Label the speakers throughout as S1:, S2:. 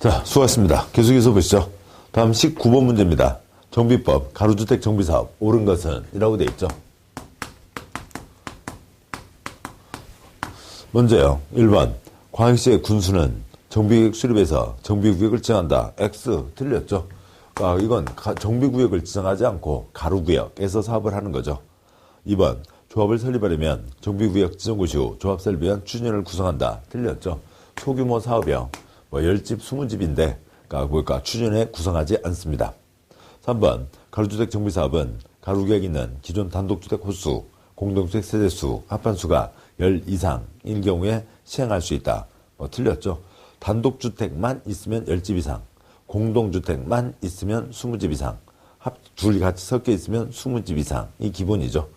S1: 자, 수고하셨습니다. 계속해서 보시죠. 다음 19번 문제입니다. 정비법, 가로주택 정비사업, 옳은 것은? 이라고 되어 있죠. 먼저요. 1번. 광역시의 군수는 정비구역 수립에서 정비구역을 지정한다. X. 틀렸죠. 이건 정비구역을 지정하지 않고 가로구역에서 사업을 하는 거죠. 2번. 조합을 설립하려면 정비구역 지정고시 후 조합 설립위원 추진위원을 구성한다. 틀렸죠. 소규모 사업이요. 10집, 20집인데 추진위원회 구성하지 않습니다. 3번. 가로주택 정비사업은 가로구역에 있는 기존 단독주택 호수, 공동주택 세대수, 합판수가 10 이상일 경우에 시행할 수 있다. 틀렸죠. 단독주택만 있으면 10집 이상, 공동주택만 있으면 20집 이상, 둘이 같이 섞여 있으면 20집 이상이 기본이죠.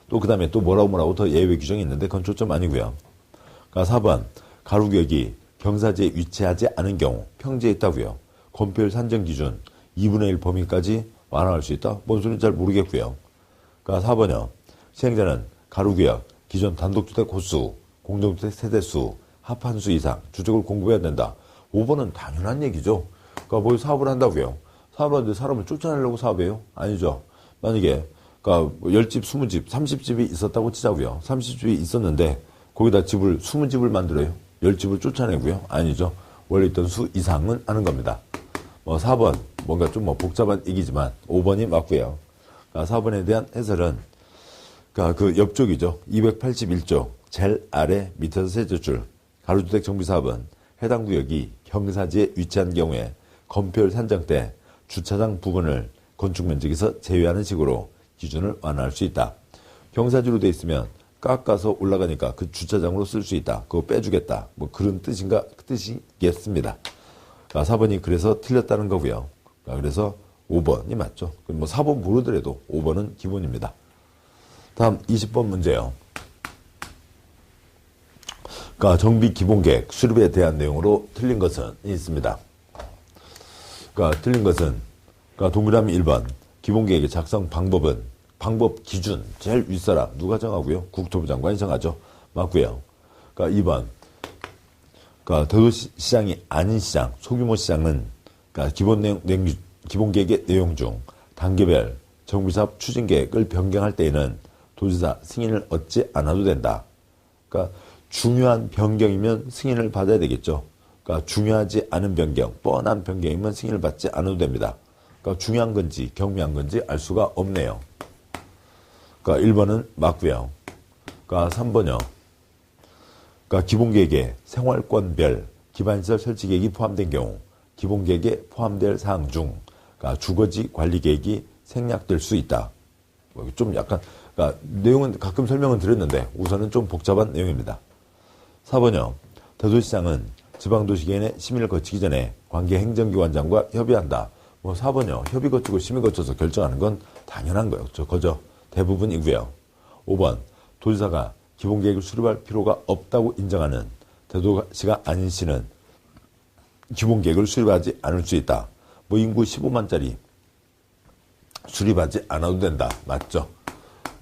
S1: 또 그 다음에 또 뭐라고 더 예외 규정이 있는데 그건 초점 아니고요. 4번. 가로구역이 경사지에 위치하지 않은 경우 평지에 있다고요. 건폐율 산정 기준 2분의 1 범위까지 완화할 수 있다. 뭔 소리인지 잘 모르겠고요. 4번이요. 시행자는 가로구역, 기존 단독주택 호수, 공동주택 세대수, 합한수 이상 주택을 공급해야 된다. 5번은 당연한 얘기죠. 뭐 사업을 한다고요. 사업을 하는데 사람을 쫓아내려고 사업해요? 아니죠. 만약에 10집, 20집, 30집이 있었다고 치자고요. 30집이 있었는데 거기다 집을 20집을 만들어요. 10집을 쫓아내고요. 아니죠. 원래 있던 수 이상은 하는 겁니다. 4번 뭔가 좀 복잡한 얘기지만 5번이 맞고요. 4번에 대한 해설은 그 옆쪽이죠. 281조 제일 아래 밑에서 셋째 줄 가로주택 정비사업은 해당 구역이 경사지에 위치한 경우에 건폐율 산정 때 주차장 부분을 건축면적에서 제외하는 식으로 기준을 완화할 수 있다. 경사지로 돼 있으면 깎아서 올라가니까 그 주차장으로 쓸 수 있다. 그거 빼주겠다. 그런 뜻이겠습니다. 4번이 그래서 틀렸다는 거고요. 그래서 5번이 맞죠. 4번 모르더라도 5번은 기본입니다. 다음 20번 문제요. 정비 기본계획 수립에 대한 내용으로 틀린 것은 있습니다. 틀린 것은 동그라미 1번 기본계획의 작성 방법은 방법 기준 제일 윗사람 누가 정하고요? 국토부 장관이 정하죠. 맞고요. 2번 대도시장이 아닌 시장 소규모 시장은 기본계획의 내용 중 단계별 정비사업 추진계획을 변경할 때에는 도지사 승인을 얻지 않아도 된다. 중요한 변경이면 승인을 받아야 되겠죠. 중요하지 않은 변경, 뻔한 변경이면 승인을 받지 않아도 됩니다. 중요한 건지 경미한 건지 알 수가 없네요. 1번은 맞고요. 3번이요. 기본계획에 생활권별 기반시설 설치계획이 포함된 경우 기본계획에 포함될 사항 중 주거지 관리계획이 생략될 수 있다. 좀 약간 내용은 가끔 설명은 드렸는데 우선은 좀 복잡한 내용입니다. 4번이요. 대도시장은 지방도시계획의 심의를 거치기 전에 관계 행정기관장과 협의한다. 4번이요. 협의 거치고 심의 거쳐서 결정하는 건 당연한 거죠. 대부분이고요. 5번. 도지사가 기본계획을 수립할 필요가 없다고 인정하는 대도시가 아닌 시는 기본계획을 수립하지 않을 수 있다. 인구 15만짜리 수립하지 않아도 된다. 맞죠?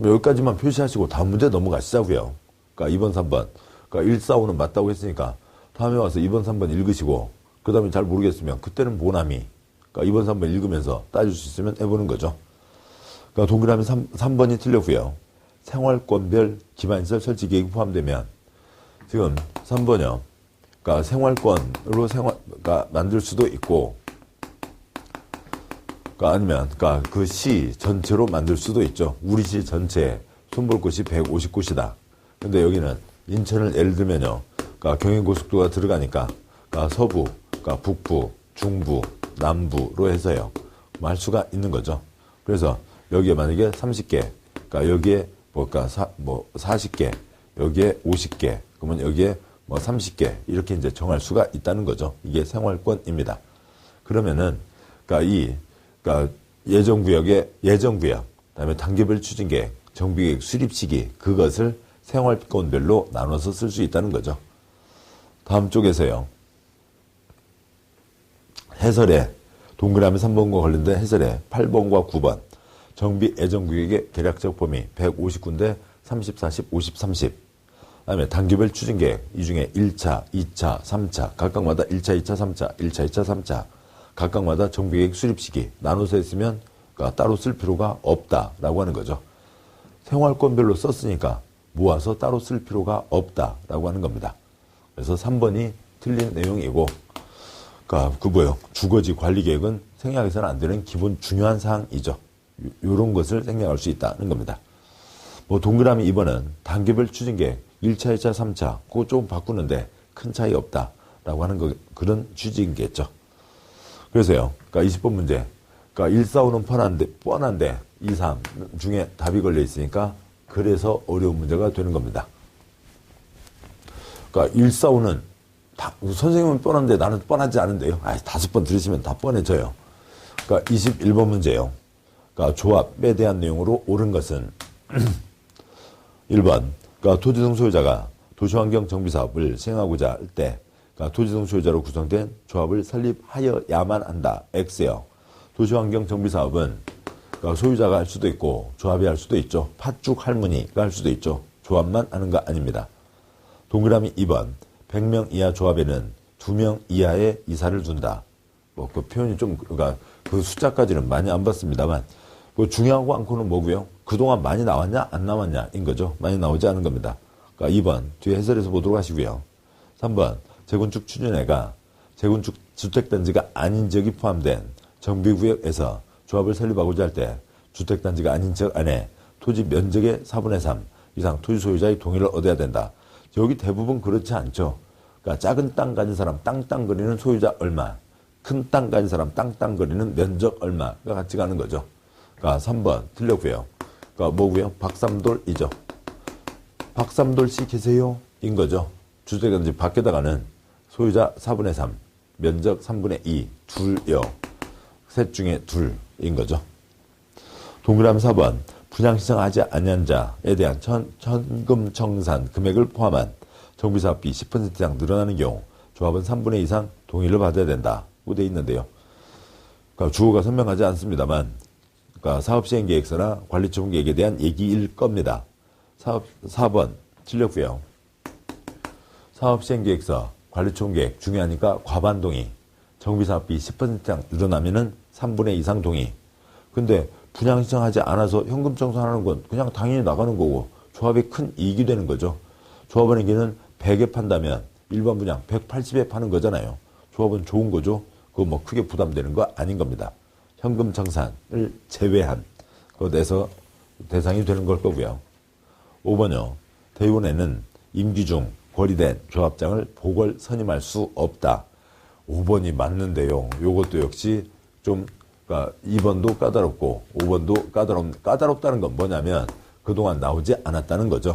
S1: 여기까지만 표시하시고 다음 문제 넘어가시자고요. 2번, 3번. 1, 4, 5는 맞다고 했으니까 다음에 와서 2번, 3번 읽으시고 그 다음에 잘 모르겠으면 그때는 모나미 2번, 3번 읽으면서 따질 수 있으면 해보는 거죠. 동그라미 3번이 틀렸고요. 생활권별 기반시설 설치 계획이 포함되면 지금 3번이요. 생활권으로 만들 수도 있고 아니면 그 시 전체로 만들 수도 있죠. 우리 시 전체에 손볼 곳이 150곳이다. 근데 여기는 인천을 예를 들면요. 경인고속도로가 들어가니까 서부, 북부, 중부, 남부로 해서요. 할 수가 있는 거죠. 그래서 여기에 만약에 30개, 여기에 40개, 여기에 50개, 그러면 여기에 30개 이렇게 이제 정할 수가 있다는 거죠. 이게 생활권입니다. 그러면은 예정구역, 그다음에 단계별 추진계획, 정비계획 수립 시기 그것을 생활권별로 나눠서 쓸 수 있다는 거죠. 다음 쪽에서요. 해설에 동그라미 3번과 관련된 해설에 8번과 9번 정비 예정구역의 계략적 범위 150군데 30, 40, 50, 30 그다음에 단계별 추진계획, 이 중에 1차, 2차, 3차, 각각마다 1차, 2차, 3차, 1차, 2차, 3차, 각각마다 정비계획 수립 시기 나눠서 했으면 그러니까 따로 쓸 필요가 없다라고 하는 거죠. 생활권별로 썼으니까 모아서 따로 쓸 필요가 없다라고 하는 겁니다. 그래서 3번이 틀린 내용이고, 그러니까 그 뭐예요? 주거지 관리계획은 생략해서는 안 되는 기본 중요한 사항이죠. 이런 것을 생략할 수 있다는 겁니다. 뭐 동그라미 2번은 단계별 추진계획 1차, 2차, 3차 그거 조금 바꾸는데 큰 차이 없다라고 하는 그런 취지인겠죠. 그래서요. 그러니까 20번 문제. 그러니까 1, 4, 5는 뻔한데 2, 3 중에 답이 걸려 있으니까 그래서 어려운 문제가 되는 겁니다. 그러니까 1, 4, 5는 선생님은 뻔한데 나는 뻔하지 않은데요. 5번 들으시면 다 뻔해져요. 그러니까 21번 문제예요. 그러니까 조합에 대한 내용으로 옳은 것은 1번. 그러니까 토지등 소유자가 도시환경 정비 사업을 시행하고자 할 때, 그러니까 토지등 소유자로 구성된 조합을 설립하여야만 한다. X예요. 도시환경 정비 사업은 그러니까 소유자가 할 수도 있고 조합이 할 수도 있죠. 팥죽 할머니가 할 수도 있죠. 조합만 하는 거 아닙니다. 동그라미 2번. 100명 이하 조합에는 2명 이하의 이사를 둔다. 뭐 그 표현이 좀 그러니까 그 숫자까지는 많이 안 봤습니다만, 그 중요하고 않고는 뭐고요? 그동안 많이 나왔냐 안 나왔냐인 거죠. 많이 나오지 않은 겁니다. 그러니까 2번 뒤에 해설해서 보도록 하시고요. 3번 재건축 추진회가 재건축 주택단지가 아닌 지역이 포함된 정비구역에서 조합을 설립하고자 할 때 주택단지가 아닌 지역 안에 토지 면적의 4분의 3 이상 토지 소유자의 동의를 얻어야 된다. 여기 대부분 그렇지 않죠. 그러니까 작은 땅 가진 사람 땅땅거리는 소유자 얼마, 큰 땅 가진 사람 땅땅거리는 면적 얼마가 같이 가는 거죠. 그러니까 3번 틀렸고요. 그러니까 뭐고요? 박삼돌이죠. 박삼돌 씨 계세요? 인 거죠. 주택단지 밖에다가는 소유자 4분의 3, 면적 3분의 2, 둘요. 셋 중에 둘인 거죠. 동그라미 4번. 분양신청하지 아니한 자에 대한 현금 청산 금액을 포함한 정비사업비 10% 이상 늘어나는 경우 조합은 3분의 2 이상 동의를 받아야 된다고 되어 있는데요. 그러니까 주어가 선명하지 않습니다만, 그러니까 사업시행계획서나 관리처분계획에 대한 얘기일 겁니다. 4번 틀렸고요. 사업시행계획서, 관리처분계획 중요하니까 과반 동의, 정비사업비 10% 이상 늘어나면은 3분의 2 이상 동의. 근데 분양 신청하지 않아서 현금 청산하는 건 그냥 당연히 나가는 거고 조합에 큰 이익이 되는 거죠. 조합원에게는 100에 판다면 일반 분양 180에 파는 거잖아요. 조합은 좋은 거죠. 그거 뭐 크게 부담되는 거 아닌 겁니다. 현금 청산을 제외한 그것에서 대상이 되는 걸 거고요. 5번요. 대의원에는 임기 중 거리된 조합장을 보궐 선임할 수 없다. 5번이 맞는데요. 요것도 역시 좀 그러니까 2번도 까다롭고 5번도 까다롭다는 건 뭐냐면 그동안 나오지 않았다는 거죠.